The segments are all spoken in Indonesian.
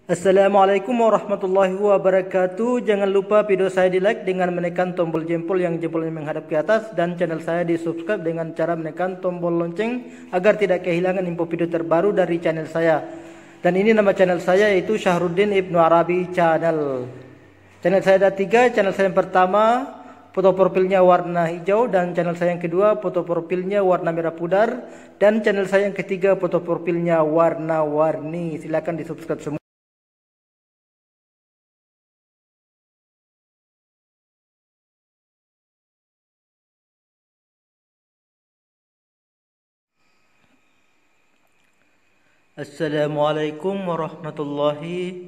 Assalamualaikum warahmatullahi wabarakatuh. Jangan lupa video saya di like dengan menekan tombol jempol yang jempolnya menghadap ke atas, dan channel saya di subscribe dengan cara menekan tombol lonceng agar tidak kehilangan info video terbaru dari channel saya. Dan ini nama channel saya, yaitu Syahruddin Ibnu Arabi Channel. Channel saya ada 3. Channel saya yang pertama foto profilnya warna hijau, dan channel saya yang kedua foto profilnya warna merah pudar, dan channel saya yang ketiga foto profilnya warna-warni. Silakan di subscribe semua. Assalamualaikum warahmatullahi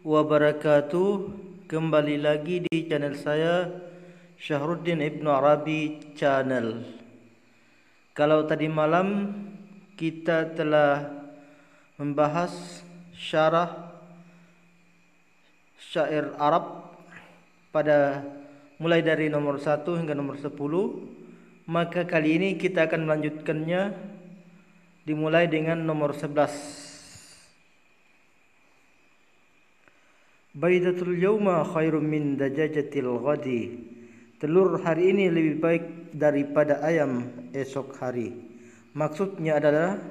wabarakatuh. Kembali lagi di channel saya, Syahruddin Ibnu Arabi Channel. Kalau tadi malam kita telah membahas syarah syair Arab mulai dari nomor 1 hingga nomor 10, maka kali ini kita akan melanjutkannya dimulai dengan nomor 11. Baidatul yawma khairum min dajajatil ghadi. Telur hari ini lebih baik daripada ayam esok hari. Maksudnya adalah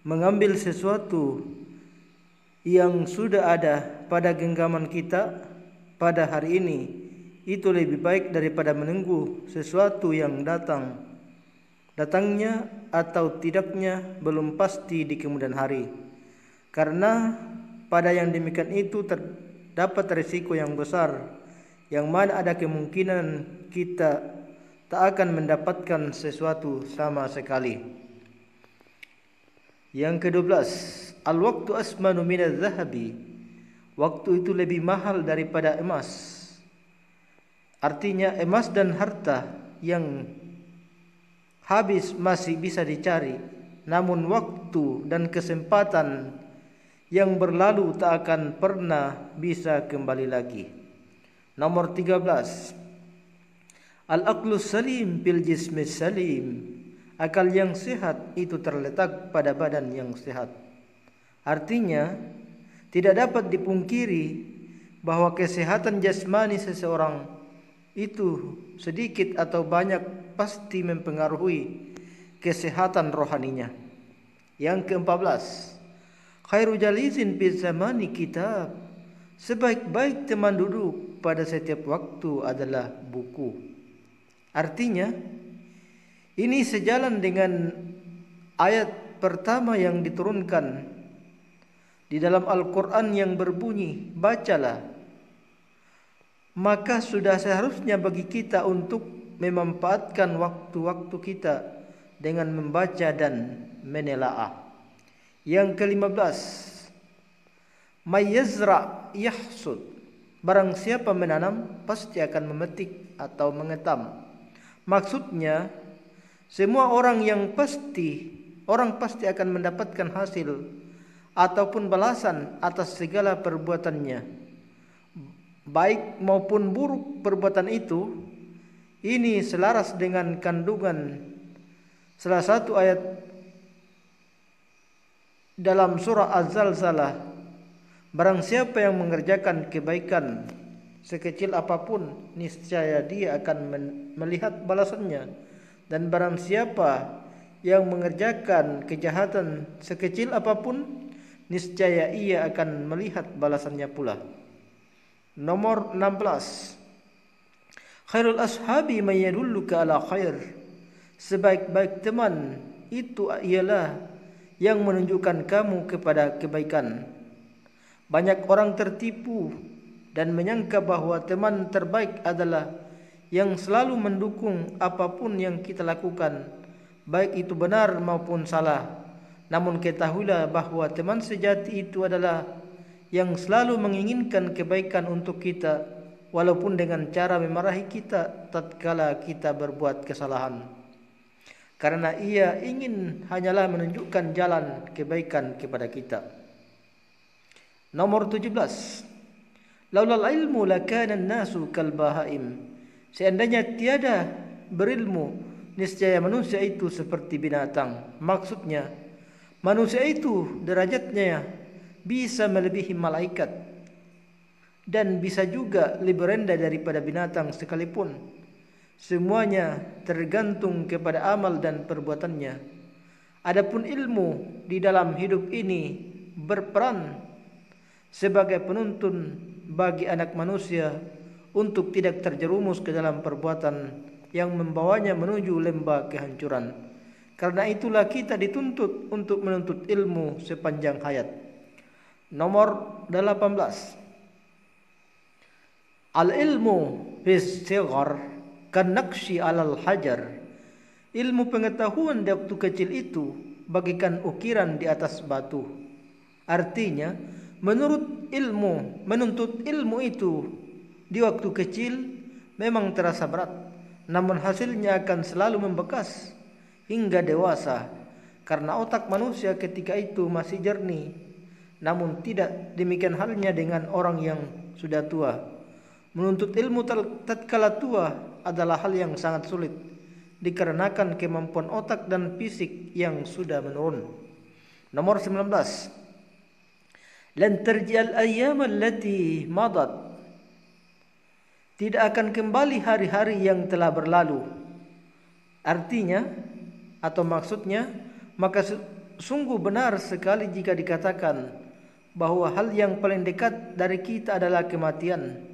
mengambil sesuatu yang sudah ada pada genggaman kita pada hari ini, itu lebih baik daripada menunggu sesuatu yang datangnya atau tidaknya belum pasti di kemudian hari. Karena pada yang demikian itu terdapat risiko yang besar, yang mana ada kemungkinan kita tak akan mendapatkan sesuatu sama sekali. Yang ke-12, al-waqtu asmanu minaz zahabi. Waktu itu lebih mahal daripada emas. Artinya emas dan harta yang habis masih bisa dicari, namun waktu dan kesempatan yang berlalu tak akan pernah bisa kembali lagi. Nomor 13, al-aqlu salim bil jismi salim. Akal yang sehat itu terletak pada badan yang sehat. Artinya tidak dapat dipungkiri bahwa kesehatan jasmani seseorang itu sedikit atau banyak pasti mempengaruhi kesehatan rohaninya. Yang ke-14, khairu jalisin fi zamani kitab. Sebaik-baik teman duduk pada setiap waktu adalah buku. Artinya ini sejalan dengan ayat pertama yang diturunkan di dalam Al-Quran yang berbunyi, bacalah. Maka sudah seharusnya bagi kita untuk memanfaatkan waktu-waktu kita dengan membaca dan menelaah. Yang ke-15, may yazra yahsud. Barang siapa menanam pasti akan memetik atau mengetam. Maksudnya semua orang pasti akan mendapatkan hasil ataupun balasan atas segala perbuatannya, baik maupun buruk perbuatan itu. Ini selaras dengan kandungan salah satu ayat dalam surah Az-Zalzalah. Barang siapa yang mengerjakan kebaikan sekecil apapun, niscaya dia akan melihat balasannya. Dan barang siapa yang mengerjakan kejahatan sekecil apapun, niscaya ia akan melihat balasannya pula. Nomor 16, khairul ashabi man yadulluka ala khair. Sebaik-baik teman itu ialah yang menunjukkan kamu kepada kebaikan. Banyak orang tertipu dan menyangka bahwa teman terbaik adalah yang selalu mendukung apapun yang kita lakukan, baik itu benar maupun salah. Namun ketahuilah bahwa teman sejati itu adalah yang selalu menginginkan kebaikan untuk kita, walaupun dengan cara memarahi kita tatkala kita berbuat kesalahan. Karena ia ingin hanyalah menunjukkan jalan kebaikan kepada kita. Nomor 17, laulal ilmu lakana an-nasu kal bahaim. Seandainya tiada berilmu, niscaya manusia itu seperti binatang. Maksudnya manusia itu derajatnya bisa melebihi malaikat, dan bisa juga lebih rendah daripada binatang sekalipun. Semuanya tergantung kepada amal dan perbuatannya. Adapun ilmu di dalam hidup ini berperan sebagai penuntun bagi anak manusia untuk tidak terjerumus ke dalam perbuatan yang membawanya menuju lembah kehancuran. Karena itulah kita dituntut untuk menuntut ilmu sepanjang hayat. Nomor 18. Al-ilmu fis sighar kanakshi alal hajar. Ilmu pengetahuan di waktu kecil itu bagaikan ukiran di atas batu. Artinya, menuntut ilmu itu di waktu kecil memang terasa berat, namun hasilnya akan selalu membekas hingga dewasa, karena otak manusia ketika itu masih jernih. Namun tidak demikian halnya dengan orang yang sudah tua. Menuntut ilmu tatkala tua adalah hal yang sangat sulit, dikarenakan kemampuan otak dan fisik yang sudah menurun. Nomor 19. Lan tarji'al ayyam allati madat. Tidak akan kembali hari-hari yang telah berlalu. Artinya atau maksudnya, maka sungguh benar sekali jika dikatakan bahwa hal yang paling dekat dari kita adalah kematian.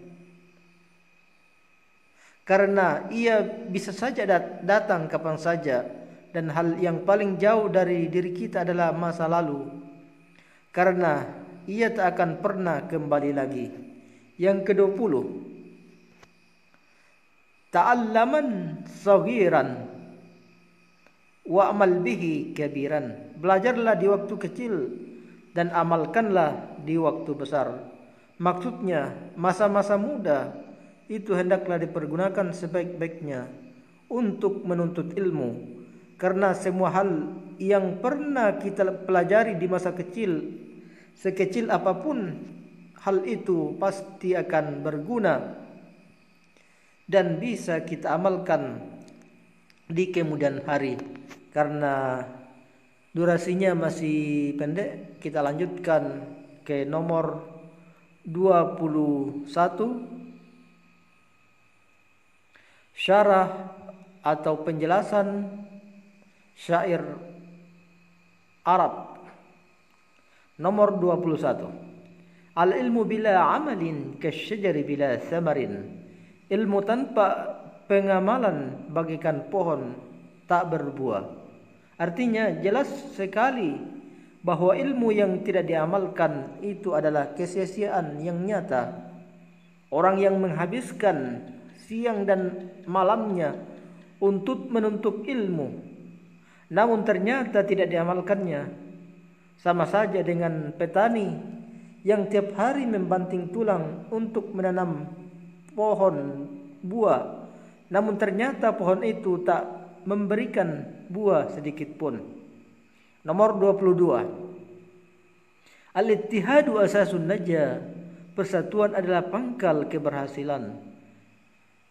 Karena ia bisa saja datang kapan saja, dan hal yang paling jauh dari diri kita adalah masa lalu, karena ia tak akan pernah kembali lagi. Yang ke-20, ta'allaman saghiran wa'mal bihi kabiran. Belajarlah di waktu kecil dan amalkanlah di waktu besar. Maksudnya masa-masa muda itu hendaklah dipergunakan sebaik-baiknya untuk menuntut ilmu, karena semua hal yang pernah kita pelajari di masa kecil, sekecil apapun hal itu pasti akan berguna dan bisa kita amalkan di kemudian hari. Karena durasinya masih pendek, kita lanjutkan ke nomor 21. Syarah atau penjelasan syair Arab. Nomor 21. Al-ilmu bila amalin kasyajari bila thamarin. Ilmu tanpa pengamalan bagaikan pohon tak berbuah. Artinya jelas sekali bahwa ilmu yang tidak diamalkan itu adalah kesia-siaan yang nyata. Orang yang menghabiskan siang dan malamnya untuk menuntut ilmu, namun ternyata tidak diamalkannya, sama saja dengan petani yang tiap hari membanting tulang untuk menanam pohon buah, namun ternyata pohon itu tak memberikan buah sedikit pun. Nomor 22. Al-ittihadu asasun najah. Persatuan adalah pangkal keberhasilan.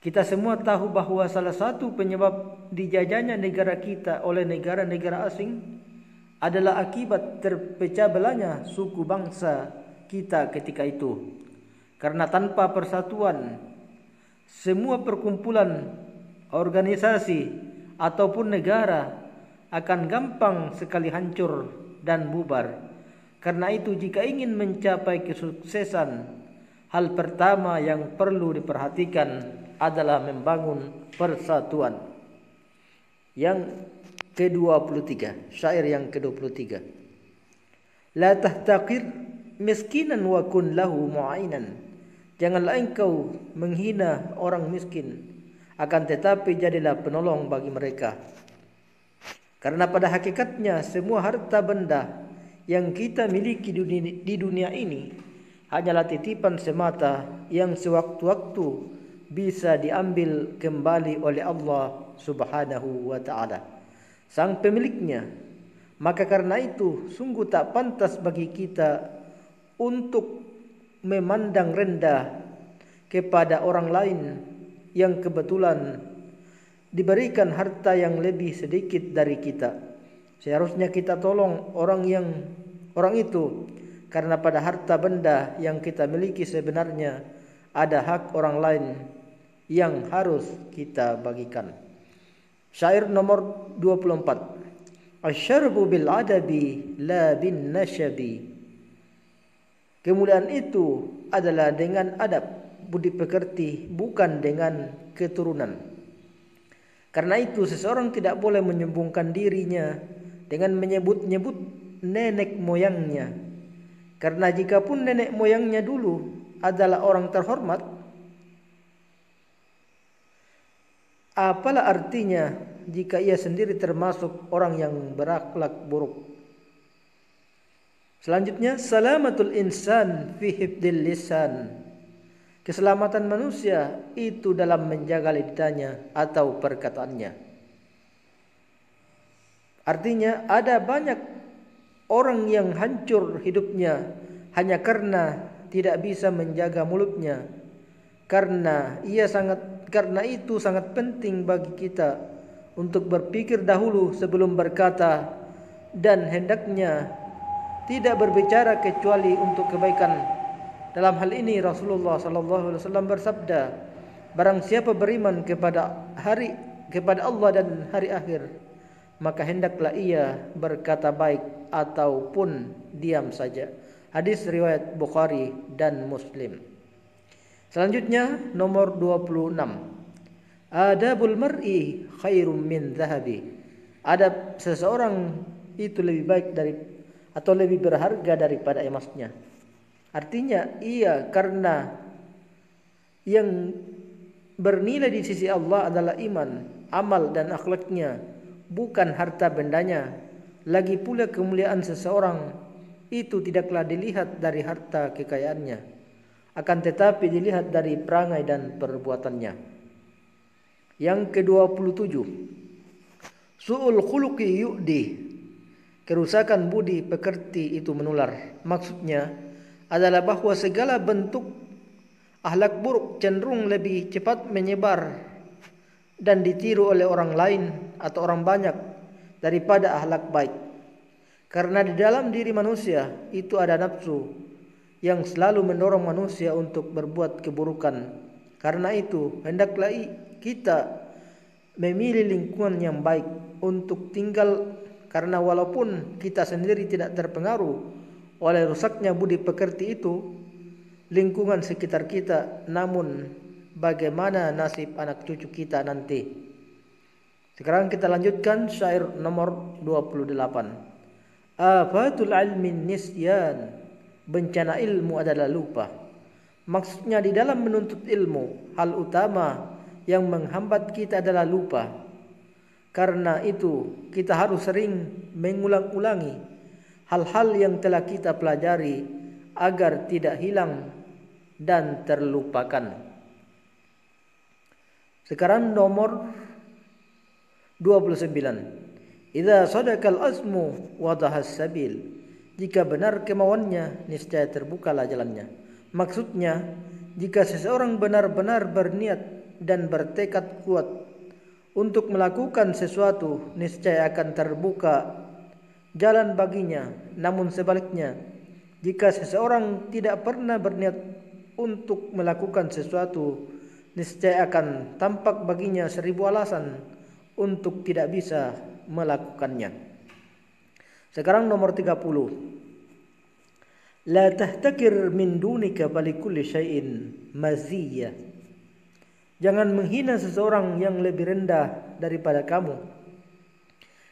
Kita semua tahu bahwa salah satu penyebab dijajahnya negara kita oleh negara-negara asing adalah akibat terpecah belahnya suku bangsa kita ketika itu. Karena tanpa persatuan, semua perkumpulan, organisasi, ataupun negara akan gampang sekali hancur dan bubar. Karena itu jika ingin mencapai kesuksesan, hal pertama yang perlu diperhatikan adalah membangun persatuan. Yang ke-23, syair yang ke-23. La tahtaqir miskinan wa kun lahu mu'inan. Janganlah engkau menghina orang miskin, akan tetapi jadilah penolong bagi mereka. Karena pada hakikatnya semua harta benda yang kita miliki di dunia ini hanyalah titipan semata yang sewaktu-waktu bisa diambil kembali oleh Allah Subhanahu wa ta'ala, sang pemiliknya. Maka karena itu sungguh tak pantas bagi kita untuk memandang rendah kepada orang lain yang kebetulan diberikan harta yang lebih sedikit dari kita. Seharusnya kita tolong orang itu karena pada harta benda yang kita miliki sebenarnya ada hak orang lain yang harus kita bagikan. Syair nomor 24. Asyarbu bil adabi la bin nasyabi. Kemuliaan itu adalah dengan adab, budi pekerti, bukan dengan keturunan. Karena itu seseorang tidak boleh menyombongkan dirinya dengan menyebut-nyebut nenek moyangnya. Karena jikapun nenek moyangnya dulu adalah orang terhormat, apalah artinya jika ia sendiri termasuk orang yang berakhlak buruk. Selanjutnya, salamatul insan fi hifdil lisan. Keselamatan manusia itu dalam menjaga lidahnya atau perkataannya. Artinya ada banyak orang yang hancur hidupnya hanya karena tidak bisa menjaga mulutnya. Karena itu sangat penting bagi kita untuk berpikir dahulu sebelum berkata, dan hendaknya tidak berbicara kecuali untuk kebaikan. Dalam hal ini Rasulullah sallallahu alaihi wasallam bersabda, barang siapa beriman kepada Allah dan hari akhir, maka hendaklah ia berkata baik ataupun diam saja. Hadis riwayat Bukhari dan Muslim. Selanjutnya nomor 26. Adabul mar'i khairum min zahabi. Adab seseorang itu lebih baik atau lebih berharga daripada emasnya. Artinya ia karena yang bernilai di sisi Allah adalah iman, amal dan akhlaknya, bukan harta bendanya. Lagi pula kemuliaan seseorang itu tidaklah dilihat dari harta kekayaannya, akan tetapi dilihat dari perangai dan perbuatannya. Yang ke-27, su'ul khuluqi yu'di. Kerusakan budi pekerti itu menular. Maksudnya adalah bahwa segala bentuk akhlak buruk cenderung lebih cepat menyebar dan ditiru oleh orang lain atau orang banyak daripada akhlak baik. Karena di dalam diri manusia itu ada nafsu yang selalu mendorong manusia untuk berbuat keburukan. Karena itu hendaklah kita memilih lingkungan yang baik untuk tinggal. Karena walaupun kita sendiri tidak terpengaruh oleh rusaknya budi pekerti itu, lingkungan sekitar kita, namun bagaimana nasib anak cucu kita nanti? Sekarang kita lanjutkan syair nomor 28. Afatul ilmin nisyan. Bencana ilmu adalah lupa. Maksudnya di dalam menuntut ilmu, hal utama yang menghambat kita adalah lupa. Karena itu kita harus sering mengulang-ulangi hal-hal yang telah kita pelajari agar tidak hilang dan terlupakan. Sekarang nomor 29. Idza sadaqal azmu wadahas sabil. Jika benar kemauannya, niscaya terbukalah jalannya. Maksudnya, jika seseorang benar-benar berniat dan bertekad kuat untuk melakukan sesuatu, niscaya akan terbuka jalan baginya. Namun sebaliknya, jika seseorang tidak pernah berniat untuk melakukan sesuatu, niscaya akan tampak baginya 1000 alasan untuk tidak bisa melakukannya. Sekarang nomor 30. La tahtakir min dunika balikulli syai'in maziyah. Jangan menghina seseorang yang lebih rendah daripada kamu,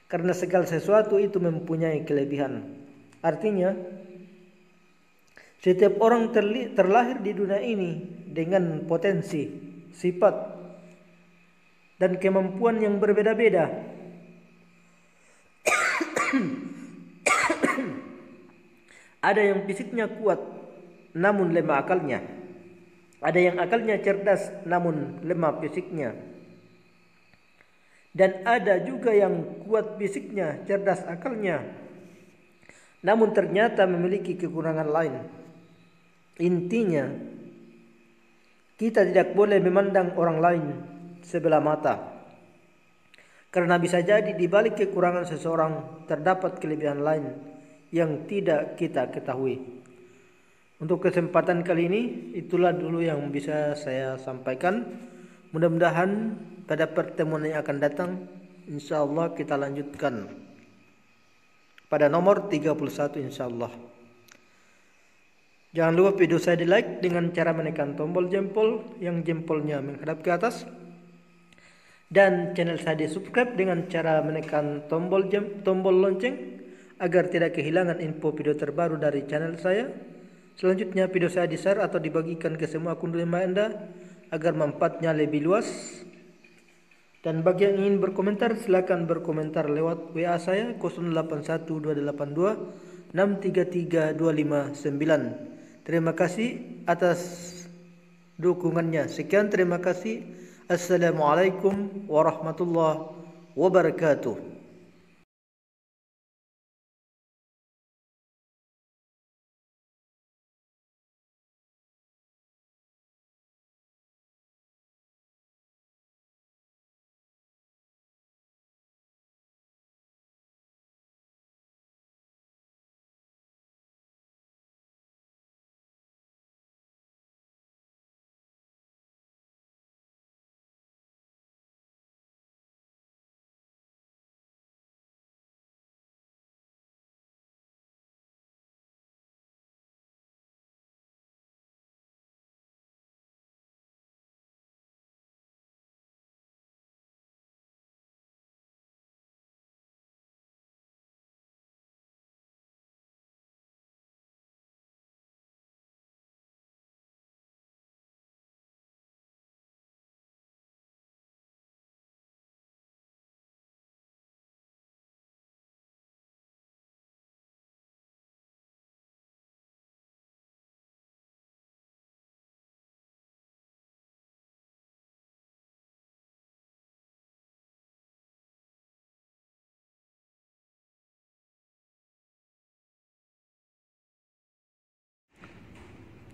karena segala sesuatu itu mempunyai kelebihan. Artinya, setiap orang terlahir di dunia ini dengan potensi, sifat, dan kemampuan yang berbeda-beda. Ada yang fisiknya kuat namun lemah akalnya. Ada yang akalnya cerdas namun lemah fisiknya. Dan ada juga yang kuat fisiknya, cerdas akalnya, namun ternyata memiliki kekurangan lain. Intinya, kita tidak boleh memandang orang lain sebelah mata. Karena bisa jadi di balik kekurangan seseorang terdapat kelebihan lain yang tidak kita ketahui. Untuk kesempatan kali ini itulah dulu yang bisa saya sampaikan. Mudah-mudahan pada pertemuan yang akan datang insyaallah kita lanjutkan pada nomor 31 insyaallah. Jangan lupa video saya di like dengan cara menekan tombol jempol yang jempolnya menghadap ke atas. Dan channel saya di subscribe dengan cara menekan tombol lonceng agar tidak kehilangan info video terbaru dari channel saya. Selanjutnya video saya di-share atau dibagikan ke semua akun lima Anda agar manfaatnya lebih luas. Dan bagi yang ingin berkomentar silakan berkomentar lewat WA saya 081282 Terima kasih atas dukungannya. Sekian, terima kasih. Assalamualaikum warahmatullahi wabarakatuh.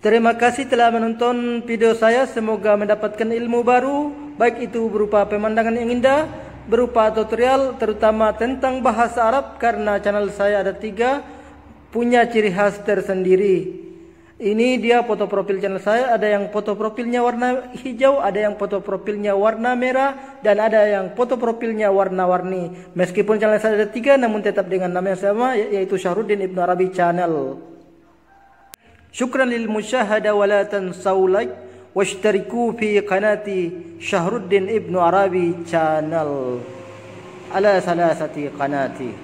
Terima kasih telah menonton video saya. Semoga mendapatkan ilmu baru, baik itu berupa pemandangan yang indah, berupa tutorial terutama tentang bahasa Arab, karena channel saya ada 3 punya ciri khas tersendiri. Ini dia foto profil channel saya. Ada yang foto profilnya warna hijau, ada yang foto profilnya warna merah, dan ada yang foto profilnya warna-warni. Meskipun channel saya ada 3 namun tetap dengan nama yang sama, yaitu Syahruddin Ibnu Arabi Channel. Syukran lil musyahada wa la tansaw like washtariku fi qanati Syahruddin Ibnu Arabi Channel ala salasati qanati.